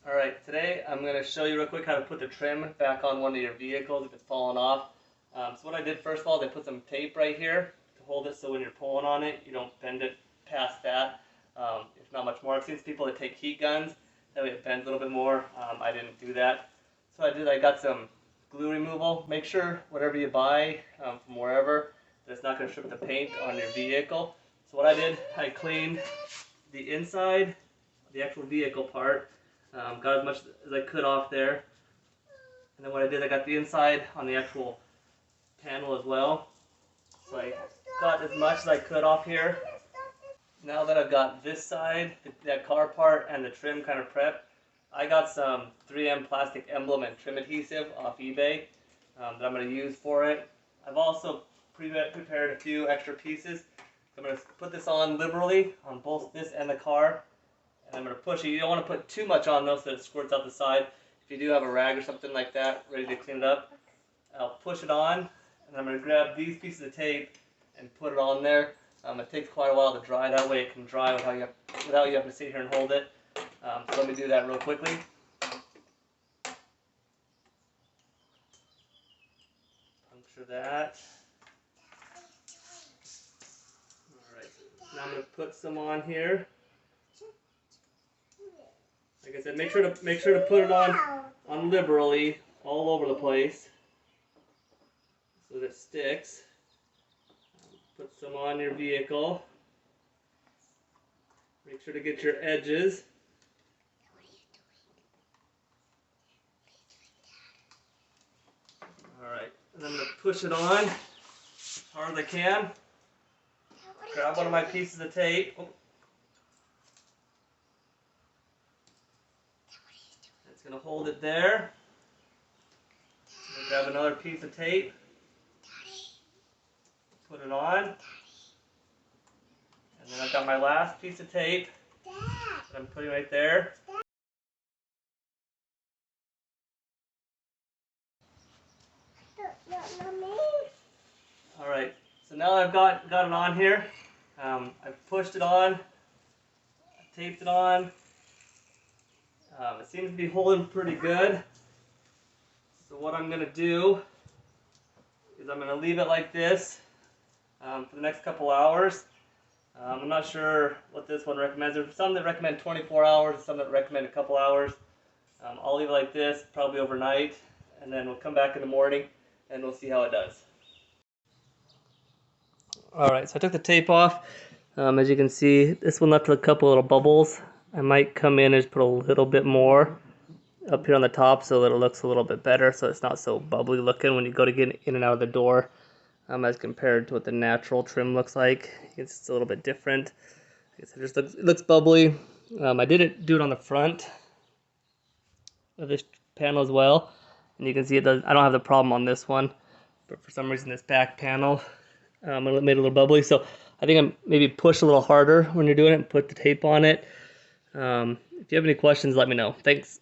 Alright, today I'm going to show you real quick how to put the trim back on one of your vehicles if it's fallen off. So what I did first of all, I put some tape right here to hold it so when you're pulling on it, you don't bend it past that. If not much more. I've seen people that take heat guns, that way it bends a little bit more. I didn't do that. So I got some glue removal. Make sure whatever you buy from wherever, that it's not going to strip the paint on your vehicle. So what I did, I cleaned the inside, the actual vehicle part. Got as much as I could off there. And then what I did, I got the inside on the actual panel as well. So I got as much as I could off here. Now that I've got this side, that car part, and the trim kind of prepped, I got some 3M plastic emblem and trim adhesive off eBay that I'm going to use for it. I've also prepared a few extra pieces. I'm going to put this on liberally on both this and the car. And I'm going to push it. You don't want to put too much on though so that it squirts out the side. If you do have a rag or something like that ready to clean it up, I'll push it on, and I'm going to grab these pieces of tape and put it on there. It takes quite a while to dry, that way it can dry without you having to sit here and hold it. So let me do that real quickly. Puncture that. Alright, now I'm going to put some on here. Like I said, make sure to put it on liberally all over the place so that it sticks. Put some on your vehicle. Make sure to get your edges. Alright, and I'm going to push it on as hard as I can. Grab one of my pieces of tape. Oh. It's going to hold it there. Grab another piece of tape. Put it on. And then I've got my last piece of tape that I'm putting right there. Alright, so now I've got it on here. I've pushed it on, I've taped it on. It seems to be holding pretty good. So what I'm going to do is I'm going to leave it like this for the next couple hours. I'm not sure what this one recommends. There's some that recommend 24 hours, some that recommend a couple hours. I'll leave it like this, probably overnight, and then we'll come back in the morning and we'll see how it does. Alright, so I took the tape off. As you can see, this one left a couple little bubbles. I might come in and just put a little bit more up here on the top so that it looks a little bit better, so it's not so bubbly looking when you go to get in and out of the door, as compared to what the natural trim looks like. It's a little bit different. It just looks bubbly. I didn't do it on the front of this panel as well, and you can see it does. I don't have the problem on this one, but for some reason this back panel it made it a little bubbly. So I think I'm maybe push a little harder when you're doing it and put the tape on it. If you have any questions, let me know. Thanks.